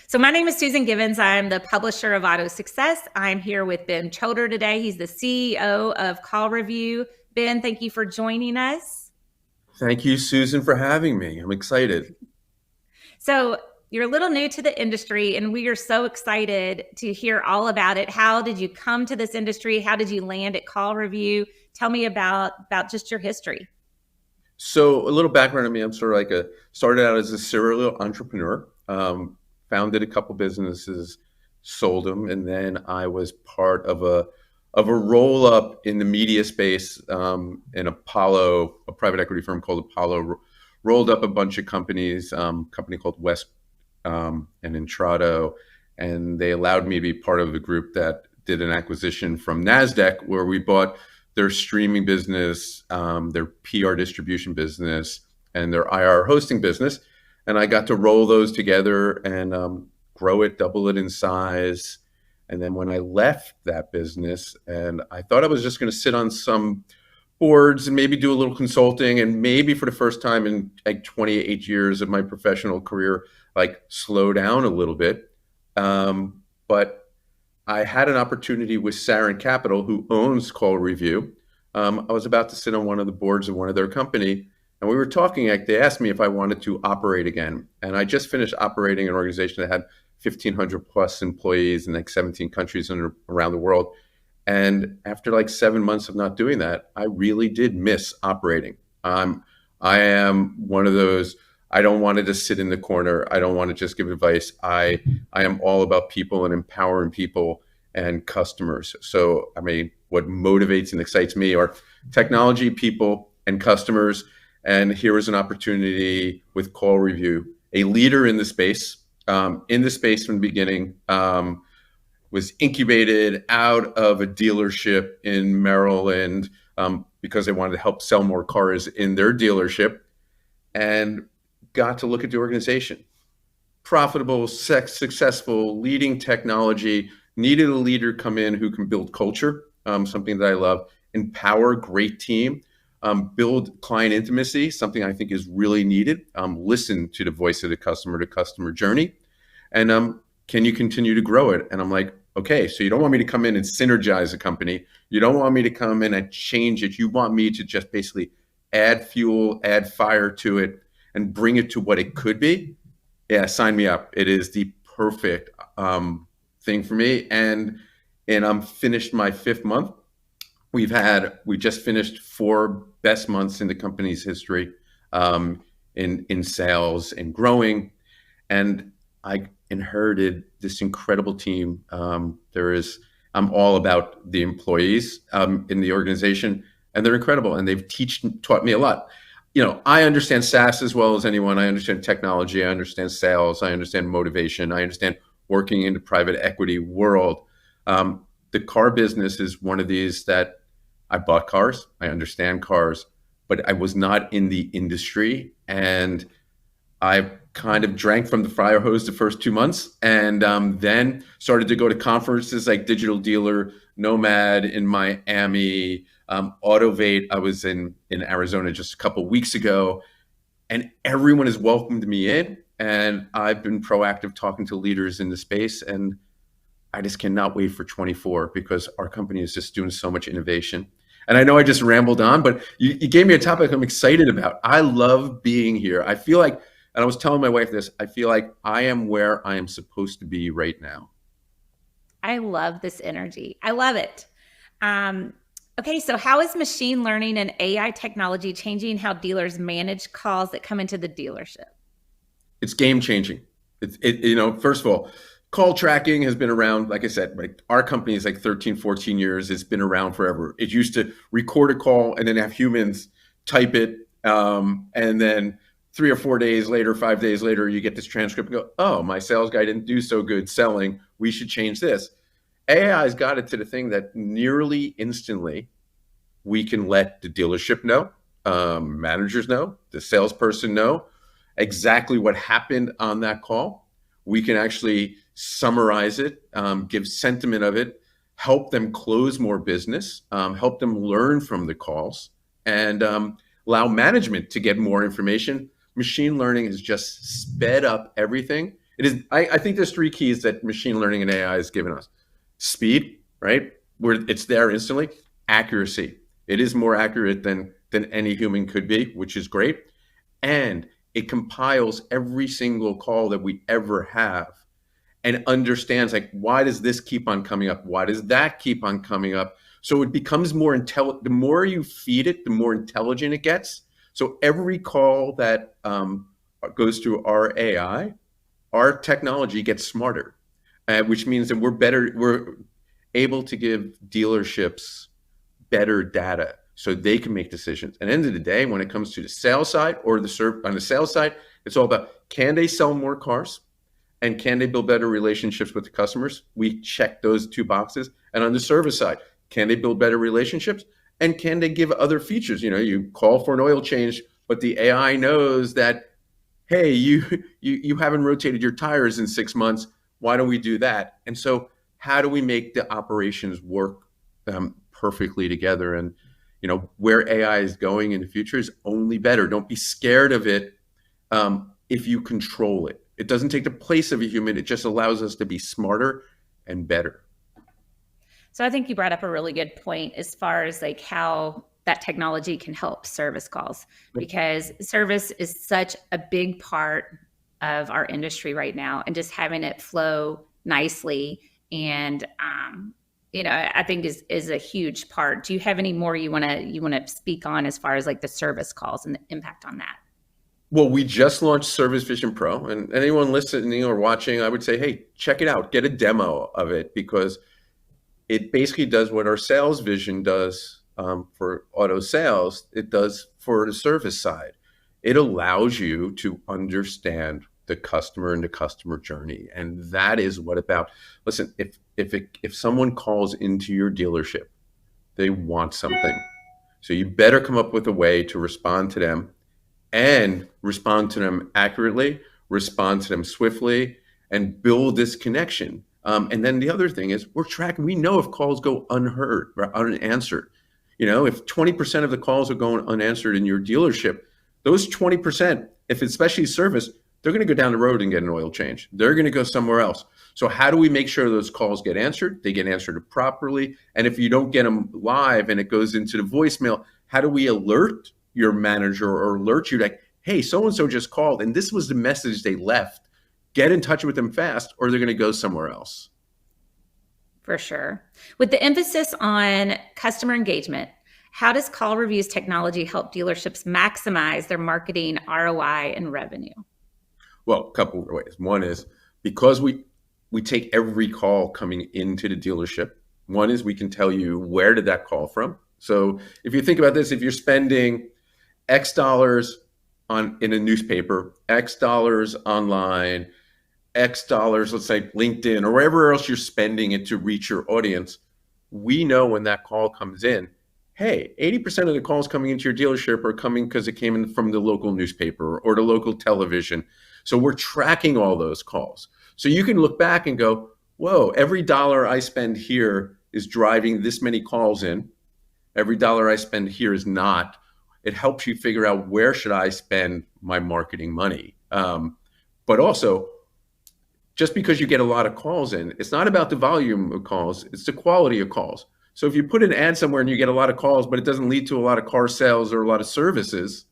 So my name is Susan Givens. I'm the publisher of AutoSuccess. I'm here with Ben Chodor today. He's the CEO of CallRevu. Ben, thank you for joining us. Thank you, Susan, for having me. I'm excited. So you're a little new to the industry, and we are so excited to hear all about it. How did you come to this industry? How did you land at CallRevu? Tell me about just your history. So a little background on me. I'm sort of like started out as a serial entrepreneur, founded a couple businesses, sold them, and then I was part of a roll up in the media space in Apollo, a private equity firm called Apollo, rolled up a bunch of companies, company called West and Intrado, and they allowed me to be part of the group that did an acquisition from NASDAQ where we bought their streaming business, their PR distribution business, and their IR hosting business. And I got to roll those together and grow it, double it in size. And then when I left that business, and I thought I was just going to sit on some boards and maybe do a little consulting, and maybe for the first time in like 28 years of my professional career, like slow down a little bit. But I had an opportunity with Sarin Capital, who owns CallRevu. I was about to sit on one of the boards of one of their company, and we were talking. They asked me if I wanted to operate again, and I just finished operating an organization that had 1,500 plus employees in like 17 countries around the world. And after like 7 months of not doing that, I really did miss operating. I am one of those. I don't want to just sit in the corner. I don't want to just give advice. I am all about people and empowering people and customers. So, I mean, what motivates and excites me are technology, people, and customers. And here is an opportunity with CallRevu, a leader in the space from the beginning, was incubated out of a dealership in Maryland because they wanted to help sell more cars in their dealership, and got to look at the organization. Profitable, successful, leading technology, needed a leader come in who can build culture, something that I love, empower, great team, build client intimacy, something I think is really needed, listen to the voice of the customer journey, and can you continue to grow it? And I'm like, okay, so you don't want me to come in and synergize a company. You don't want me to come in and change it. You want me to just basically add fuel, add fire to it, and bring it to what it could be. Yeah, sign me up. It is the perfect thing for me. And I'm finished my 5th month. We just finished 4 best months in the company's history in sales and growing. And I inherited this incredible team. I'm all about the employees in the organization, and they're incredible, and they've taught me a lot. You know, I understand SaaS as well as anyone. I understand technology. I understand sales. I understand motivation. I understand working in the private equity world. The car business is one of these that I bought cars. I understand cars, but I was not in the industry, and I kind of drank from the fire hose the first 2 months, and then started to go to conferences like Digital Dealer, Nomad in Miami, Autovate. I was in Arizona just a couple of weeks ago, and everyone has welcomed me in, and I've been proactive talking to leaders in the space, and I just cannot wait for 24 because our company is just doing so much innovation. And I know I just rambled on, but you gave me a topic I'm excited about. I love being here. I feel like, and I was telling my wife this, I feel like I am where I am supposed to be right now. I love this energy. I love it. Okay, so how is machine learning and AI technology changing how dealers manage calls that come into the dealership? It's game changing. First of all, call tracking has been around, like I said, like our company is like 13, 14 years. It's been around forever. It used to record a call and then have humans type it. And then 3 or 4 days later, 5 days later, you get this transcript and go, oh, my sales guy didn't do so good selling. We should change this. AI's got it to the thing that nearly instantly we can let the dealership know, managers know, the salesperson know exactly what happened on that call. We can actually summarize it, give sentiment of it, help them close more business, help them learn from the calls, and allow management to get more information. Machine learning has just sped up everything It is. I think there's three keys that machine learning and AI has given us: speed, right, where it's there instantly; accuracy. It is more accurate than any human could be, which is great, and it compiles every single call that we ever have and understands, like, why does this keep on coming up? Why does that keep on coming up? So it becomes more intelligent. The more you feed it, the more intelligent it gets. So every call that goes through our AI, our technology gets smarter, which means that we're able to give dealerships better data so they can make decisions. And at the end of the day, when it comes to the sales side or on the sales side, it's all about, can they sell more cars? And can they build better relationships with the customers? We check those two boxes. And on the service side, can they build better relationships? And can they give other features? You call for an oil change, but the AI knows that, hey, you haven't rotated your tires in 6 months. Why don't we do that? And so how do we make the operations work perfectly together? And where AI is going in the future is only better. Don't be scared of it if you control it. It doesn't take the place of a human. It just allows us to be smarter and better. So I think you brought up a really good point as far as like how that technology can help service calls, because service is such a big part of our industry right now, and just having it flow nicely and I think is a huge part. Do you have any more you want to speak on as far as like the service calls and the impact on that? Well, we just launched Service Vision Pro, and anyone listening or watching, I would say, hey, check it out. Get a demo of it, because it basically does what our sales vision does for auto sales. It does for the service side. It allows you to understand the customer and the customer journey, and that is what about. Listen, if someone calls into your dealership, they want something, so you better come up with a way to respond to them, and respond to them accurately, respond to them swiftly, and build this connection. And then the other thing is, we know if calls go unheard or unanswered. If 20% of the calls are going unanswered in your dealership, those 20%, if it's especially service, they're going to go down the road and get an oil change. They're going to go somewhere else. So how do we make sure those calls get answered? They get answered properly. And if you don't get them live and it goes into the voicemail, how do we alert your manager or alert you like, hey, so-and-so just called and this was the message they left. Get in touch with them fast, or they're going to go somewhere else. For sure. With the emphasis on customer engagement, how does CallRevu's technology help dealerships maximize their marketing ROI and revenue? Well, a couple of ways. One is because we take every call coming into the dealership. One is we can tell you, where did that call from? So if you think about this, if you're spending X dollars in a newspaper, X dollars online, X dollars, let's say LinkedIn or wherever else you're spending it to reach your audience, we know when that call comes in, hey, 80% of the calls coming into your dealership are coming because it came in from the local newspaper or the local television. So we're tracking all those calls. So you can look back and go, whoa, every dollar I spend here is driving this many calls in. Every dollar I spend here is not. It helps you figure out, where should I spend my marketing money? But also, just because you get a lot of calls in, it's not about the volume of calls, it's the quality of calls. So if you put an ad somewhere and you get a lot of calls, but it doesn't lead to a lot of car sales or a lot of services,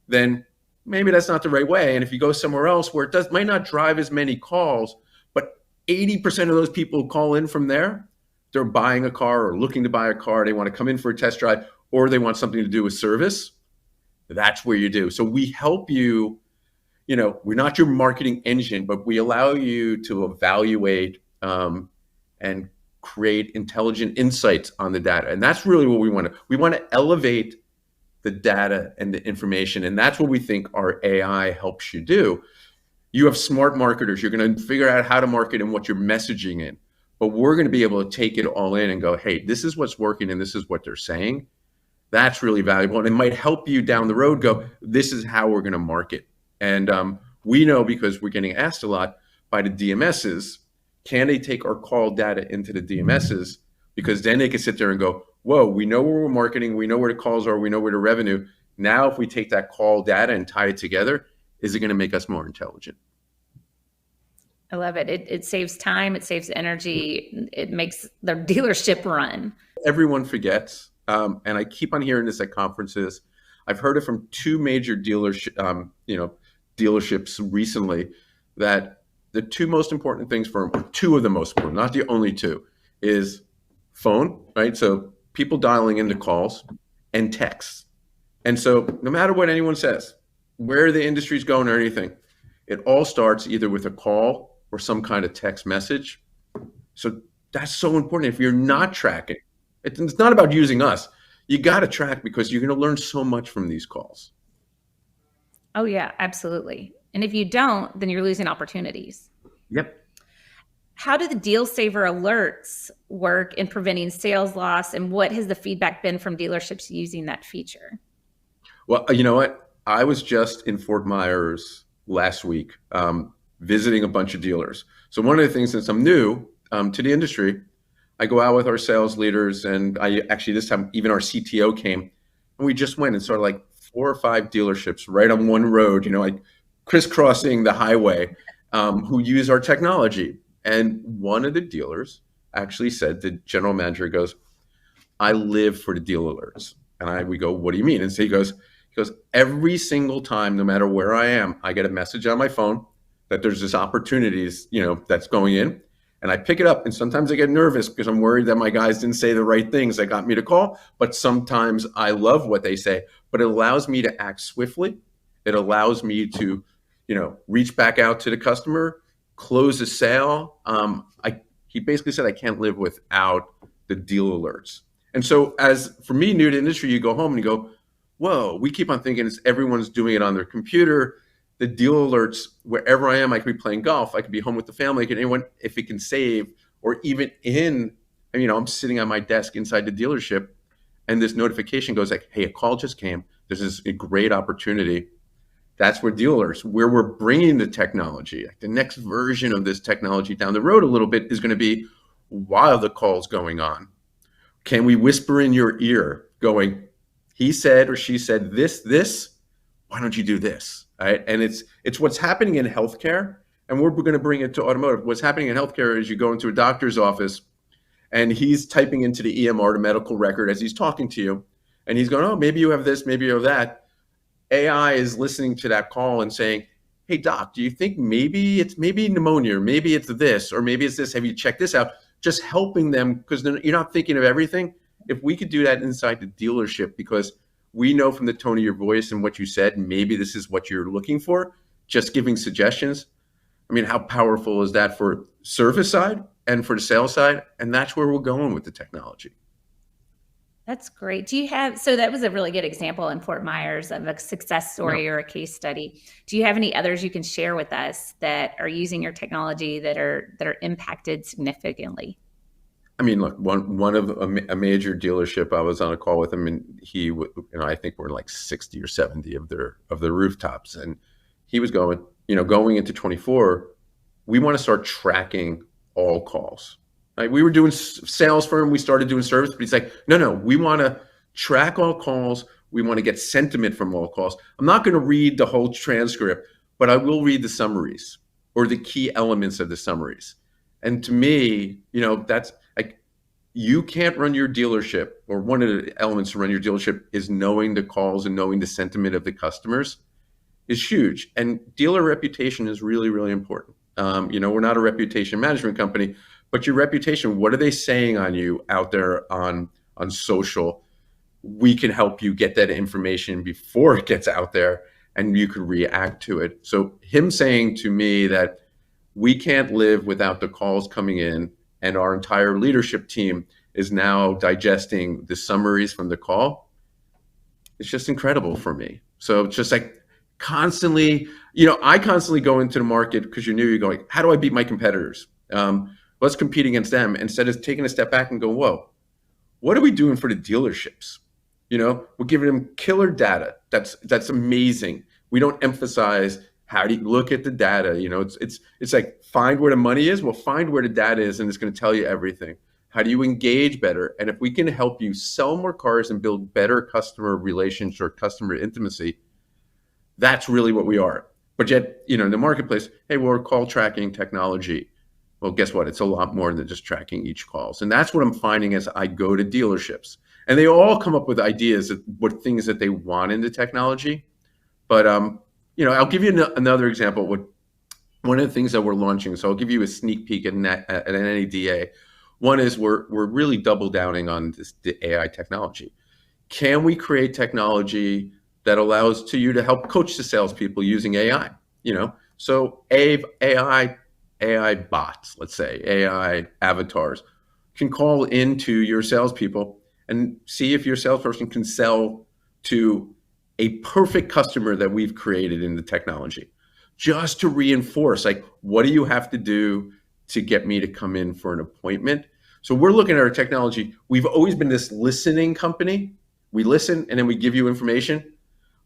then maybe that's not the right way. And if you go somewhere else where it might not drive as many calls, but 80% of those people call in from there, they're buying a car or looking to buy a car, they want to come in for a test drive, or they want something to do with service, that's where you do. So we help you, we're not your marketing engine, but we allow you to evaluate and create intelligent insights on the data. And that's really what we want to. We want to elevate the data and the information. And that's what we think our AI helps you do. You have smart marketers. You're going to figure out how to market and what you're messaging in. But we're going to be able to take it all in and go, hey, this is what's working and this is what they're saying. That's really valuable. And it might help you down the road go, this is how we're going to market. And we know, because we're getting asked a lot by the DMSs, can they take our call data into the DMSs? Because then they can sit there and go, whoa, we know where we're marketing, we know where the calls are, we know where the revenue. Now, if we take that call data and tie it together, is it going to make us more intelligent? I love it. It saves time, it saves energy, it makes the dealership run. Everyone forgets, and I keep on hearing this at conferences. I've heard it from two major dealerships recently, that the two most important things for them, two of the most important, not the only two, is phone, right? So people dialing into calls, and text. And so no matter what anyone says, where the industry's going or anything, it all starts either with a call or some kind of text message. So that's so important. If you're not tracking, it's not about using us. You got to track, because you're going to learn so much from these calls. Oh, yeah, absolutely. And if you don't, then you're losing opportunities. Yep. How do the deal saver alerts work in preventing sales loss? And what has the feedback been from dealerships using that feature? Well, you know what? I was just in Fort Myers last week, visiting a bunch of dealers. So one of the things, since I'm new to the industry, I go out with our sales leaders, and I actually, this time even our CTO came, and we just went and saw like 4 or 5 dealerships right on one road, like crisscrossing the highway, who use our technology. And one of the dealers actually said, the general manager goes, "I live for the deal alerts." And we go, "What do you mean?" And so he goes, "Every single time, no matter where I am, I get a message on my phone that there's this opportunities, that's going in. And I pick it up, and sometimes I get nervous because I'm worried that my guys didn't say the right things that got me to call. But sometimes I love what they say, but it allows me to act swiftly. It allows me to, reach back out to the customer, close a sale." He basically said, "I can't live without the deal alerts." And so, as for me, new to industry, you go home and you go, "Whoa," we keep on thinking everyone's doing it on their computer. The deal alerts, wherever I am, I could be playing golf, I could be home with the family, anyone, if it can save, or even I'm sitting on my desk inside the dealership, and this notification goes like, "Hey, a call just came. This is a great opportunity." That's where dealers, where we're bringing the technology. Like, the next version of this technology down the road a little bit is going to be, while the call's going on, can we whisper in your ear going, "He said or she said this, why don't you do this?" Right? And it's what's happening in healthcare, and we're going to bring it to automotive. What's happening in healthcare is you go into a doctor's office, and he's typing into the EMR, the medical record, as he's talking to you, and he's going, "Oh, maybe you have this, maybe you have that." AI is listening to that call and saying, "Hey, doc, do you think maybe it's pneumonia, or maybe it's this, or maybe it's this? Have you checked this out?" Just helping them, because you're not thinking of everything. If we could do that inside the dealership, because we know from the tone of your voice and what you said, maybe this is what you're looking for, just giving suggestions. I mean, how powerful is that for service side and for the sales side? And that's where we're going with the technology. That's great. So that was a really good example in Fort Myers of a success story or a case study. Do you have any others you can share with us that are using your technology that are impacted significantly? I mean, look, one of a major dealership, I was on a call with him, and I think we're like 60 or 70 of the rooftops, and he was going into 24, we want to start tracking all calls. Like, we were doing sales for him, we started doing service, but he's like, no, we want to track all calls. We want to get sentiment from all calls. I'm not going to read the whole transcript, but I will read the summaries or the key elements of the summaries. And to me, that's like, you can't run your dealership, or one of the elements to run your dealership is knowing the calls and knowing the sentiment of the customers is huge. And dealer reputation is really, really important. We're not a reputation management company, but your reputation, what are they saying on you out there on social? We can help you get that information before it gets out there, and you can react to it. So him saying to me that we can't live without the calls coming in, and our entire leadership team is now digesting the summaries from the call, it's just incredible for me. So it's just like constantly, I constantly go into the market, because you're going, how do I beat my competitors? Let's compete against them, instead of taking a step back and go, whoa, what are we doing for the dealerships? We're giving them killer data. That's amazing. We don't emphasize, how do you look at the data? It's like, find where the money is. Well, find where the data is, and it's going to tell you everything. How do you engage better? And if we can help you sell more cars and build better customer relations or customer intimacy, that's really what we are. But yet, in the marketplace, hey, we're call tracking technology. Well, guess what? It's a lot more than just tracking each calls. And that's what I'm finding as I go to dealerships. And they all come up with ideas of what things that they want in the technology. But I'll give you another example. One of the things that we're launching, so I'll give you a sneak peek at an NADA. One is we're really double downing on the AI technology. Can we create technology that allows to you to help coach the salespeople using AI? So AI bots, let's say AI avatars, can call into your salespeople and see if your salesperson can sell to a perfect customer that we've created in the technology, just to reinforce, like, what do you have to do to get me to come in for an appointment? So we're looking at our technology. We've always been this listening company. We listen and then we give you information.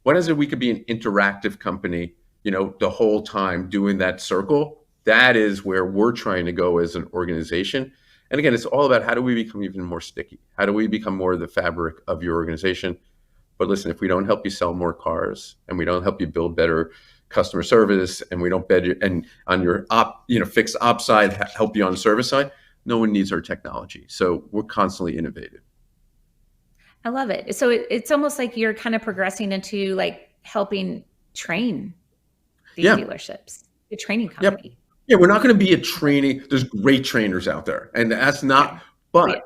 What is it? We could be an interactive company, the whole time doing that circle. That is where we're trying to go as an organization. And again, it's all about how do we become even more sticky? How do we become more of the fabric of your organization? But listen, if we don't help you sell more cars and we don't help you build better customer service and we don't bed you, and on your fixed ops side, help you on the service side, no one needs our technology. So we're constantly innovative. I love it. So it's almost like you're kind of progressing into like helping train these Yeah. dealerships, the training Yep. company. Yeah, we're not going to be a training. There's great trainers out there, and that's not. Yeah. But Yeah.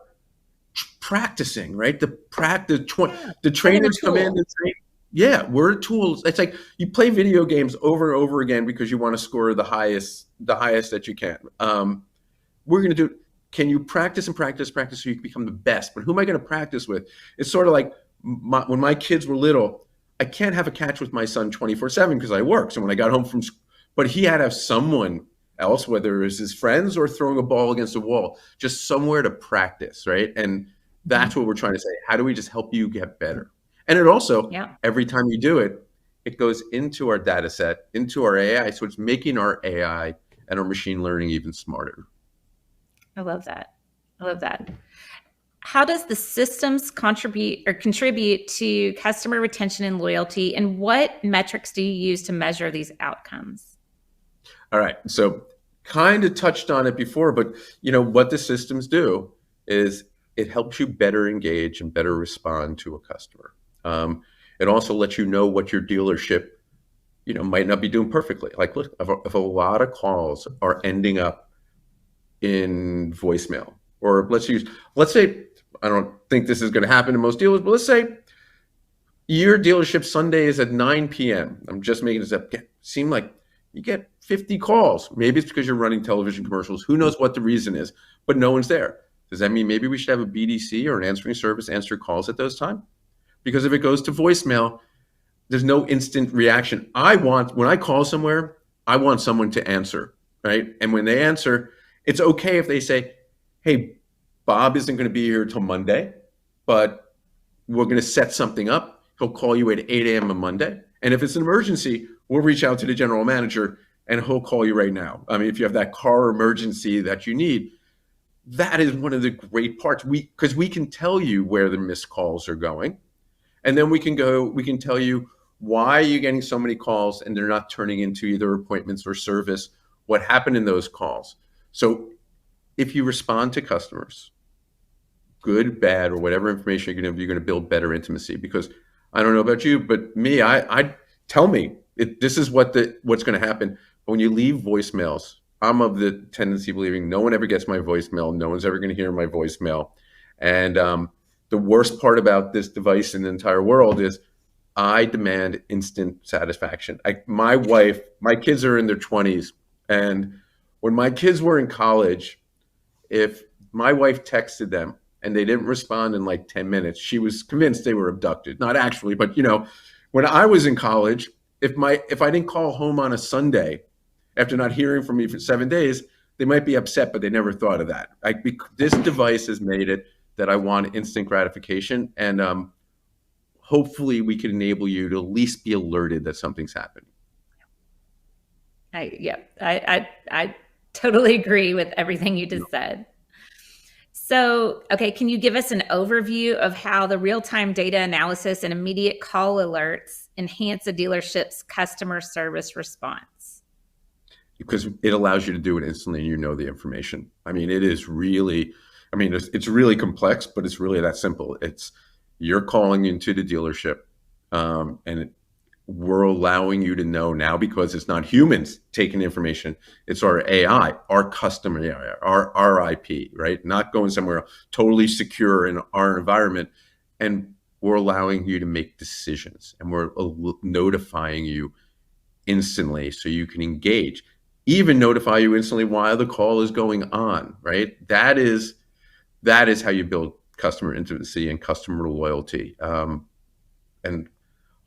practicing, right? The Yeah. the Kind of a trainers come in tool. and say, "Yeah, we're tools." It's like you play video games over and over again because you want to score the highest that you can. We're going to do. Can you practice and practice, practice so you can become the best? But who am I going to practice with? It's sort of like when my kids were little. I can't have a catch with my son 24/7 because I work. So when I got home from school, but he had to have someone else, whether it was his friends or throwing a ball against a wall, just somewhere to practice, right? And that's Mhm. what we're trying to say. How do we just help you get better? And it also, Yeah. every time you do it, it goes into our data set, into our AI. So it's making our AI and our machine learning even smarter. I love that. I love that. How does the systems contribute to customer retention and loyalty? And what metrics do you use to measure these outcomes? All right. So kind of touched on it before, but what the systems do is it helps you better engage and better respond to a customer. It also lets you know what your dealership, might not be doing perfectly. Like, look, if a lot of calls are ending up in voicemail, or let's say, I don't think this is going to happen to most dealers, but let's say your dealership Sunday is at 9 p.m. I'm just making this up. Seem like you get 50 calls. Maybe it's because you're running television commercials. Who knows what the reason is, but no one's there. Does that mean maybe we should have a BDC or an answering service answer calls at those times? Because if it goes to voicemail, there's no instant reaction. When I call somewhere, I want someone to answer, right? And when they answer, it's okay if they say, hey, Bob isn't going to be here till Monday, but we're going to set something up. He'll call you at 8 a.m. on Monday. And if it's an emergency, we'll reach out to the general manager and he'll call you right now. I mean, if you have that car emergency that you need, that is one of the great parts. Because we can tell you where the missed calls are going. And then we can tell you why you're getting so many calls and they're not turning into either appointments or service, what happened in those calls. So if you respond to customers, good, bad, or whatever information you're going to build better intimacy. Because I don't know about you, but me, I tell me this is what's going to happen. But when you leave voicemails, I'm of the tendency of believing no one ever gets my voicemail. No one's ever going to hear my voicemail. And the worst part about this device in the entire world is I demand instant satisfaction. My kids are in their 20s. And when my kids were in college, if my wife texted them and they didn't respond in like 10 minutes, she was convinced they were abducted. Not actually, but when I was in college, if I didn't call home on a Sunday after not hearing from me for 7 days, they might be upset, but they never thought of that. This device has made it that I want instant gratification, and hopefully we can enable you to at least be alerted that something's happening. I totally agree with everything you just said. So, okay, can you give us an overview of how the real-time data analysis and immediate call alerts enhance a dealership's customer service response? Because it allows you to do it instantly and you know the information. I mean, it is really, I mean, it's really complex, but it's really that simple. It's you're calling into the dealership, and we're allowing you to know now because it's not humans taking information. It's our AI, our customer AI, our IP, right? Not going somewhere else, totally secure in our environment. And we're allowing you to make decisions and we're notifying you instantly so you can engage, even notify you instantly while the call is going on, right? That is how you build customer intimacy and customer loyalty. And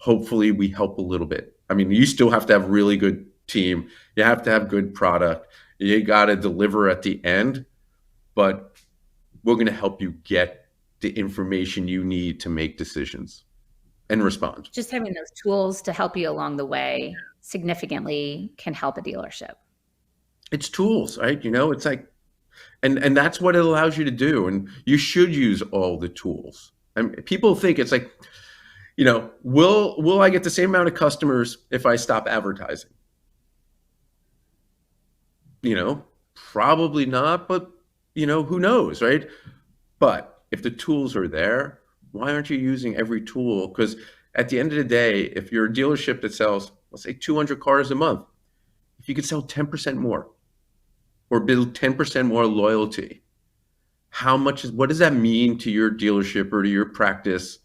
hopefully we help a little bit. I mean, you still have to have really good team. You have to have good product. You got to deliver at the end, but we're going to help you get the information you need to make decisions and respond. Just having those tools to help you along the way significantly can help a dealership. It's tools, right? It's like, and that's what it allows you to do. And you should use all the tools. And people think it's like, will I get the same amount of customers if I stop advertising? Probably not, but who knows, right? But if the tools are there, why aren't you using every tool? Because at the end of the day, if you're a dealership that sells, let's say 200 cars a month, if you could sell 10% more or build 10% more loyalty, what does that mean to your dealership or to your practice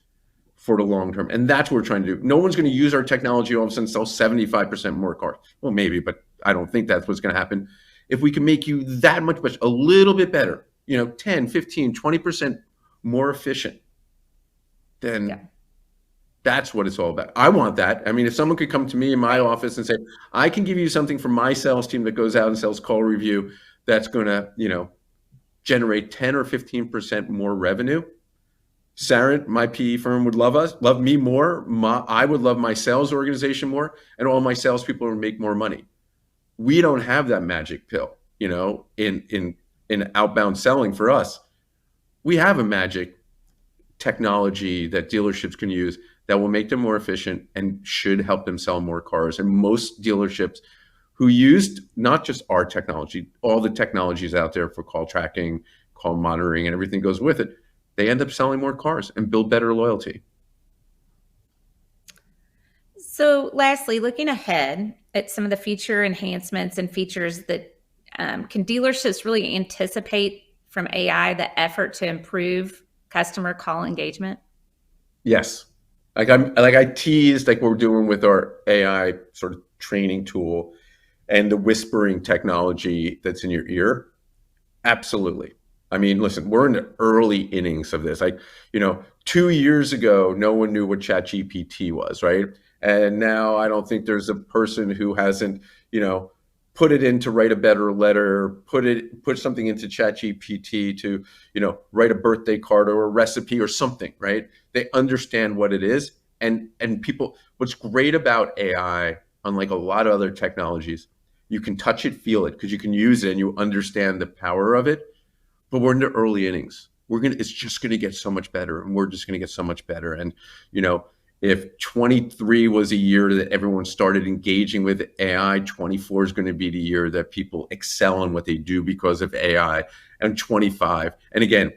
for the long term? And that's what we're trying to do. No one's going to use our technology all of a sudden sell 75% more cars. Well, maybe, but I don't think that's what's going to happen. If we can make you that much, a little bit better, 10, 15, 20% more efficient, then that's what it's all about. I want that. I mean, if someone could come to me in my office and say, I can give you something from my sales team that goes out and sells CallRevu that's going to, generate 10 or 15% more revenue. Sarah, my PE firm, would love me more. I would love my sales organization more, and all my salespeople would make more money. We don't have that magic pill, in outbound selling for us. We have a magic technology that dealerships can use that will make them more efficient and should help them sell more cars. And most dealerships who used not just our technology, all the technologies out there for call tracking, call monitoring, and everything goes with it, they end up selling more cars and build better loyalty. So lastly, looking ahead at some of the feature enhancements and features that can dealerships really anticipate from AI the effort to improve customer call engagement? Yes. I teased like we're doing with our AI sort of training tool and the whispering technology that's in your ear. Absolutely. I mean, listen, we're in the early innings of this. 2 years ago, no one knew what ChatGPT was, right? And now I don't think there's a person who hasn't, put it in to write a better letter, put something into ChatGPT to, write a birthday card or a recipe or something, right? They understand what it is. And people, what's great about AI, unlike a lot of other technologies, you can touch it, feel it, because you can use it and you understand the power of it. But we're in the early innings. It's just going to get so much better, and we're just going to get so much better. And, if 23 was a year that everyone started engaging with AI, 24 is going to be the year that people excel in what they do because of AI, and 25. And again,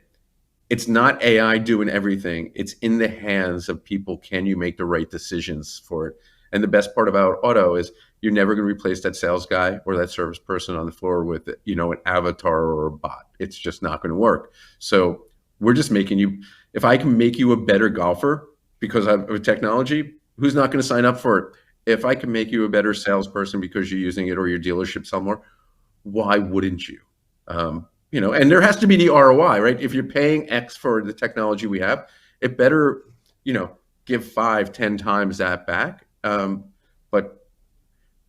it's not AI doing everything. It's in the hands of people. Can you make the right decisions for it? And the best part about auto is you're never going to replace that sales guy or that service person on the floor with, an avatar or a bot. It's just not going to work. So we're just making you, if I can make you a better golfer because of technology, who's not going to sign up for it? If I can make you a better salesperson because you're using it or your dealership sell more, why wouldn't you? And there has to be the ROI, right? If you're paying X for the technology we have, it better, give 5, 10 times that back. But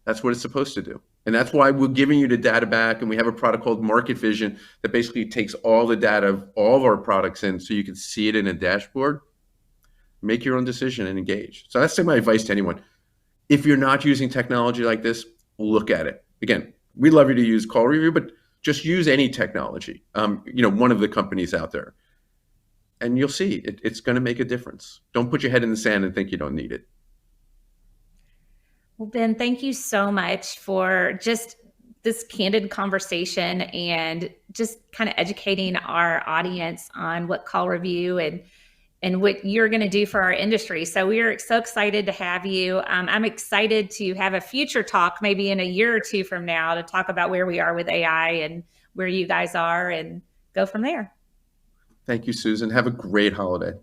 that's what it's supposed to do. And that's why we're giving you the data back. And we have a product called Market Vision that basically takes all the data of all of our products in so you can see it in a dashboard, make your own decision and engage. So that's my advice to anyone. If you're not using technology like this, look at it. Again, we'd love you to use CallRevu, but Just use any technology, one of the companies out there, and you'll see it's going to make a difference. Don't put your head in the sand and think you don't need it. Well, Ben, thank you so much for just this candid conversation and just kind of educating our audience on what CallRevu and what you're going to do for our industry. So we are so excited to have you. I'm excited to have a future talk, maybe in a year or two from now, to talk about where we are with AI and where you guys are and go from there. Thank you, Susan. Have a great holiday.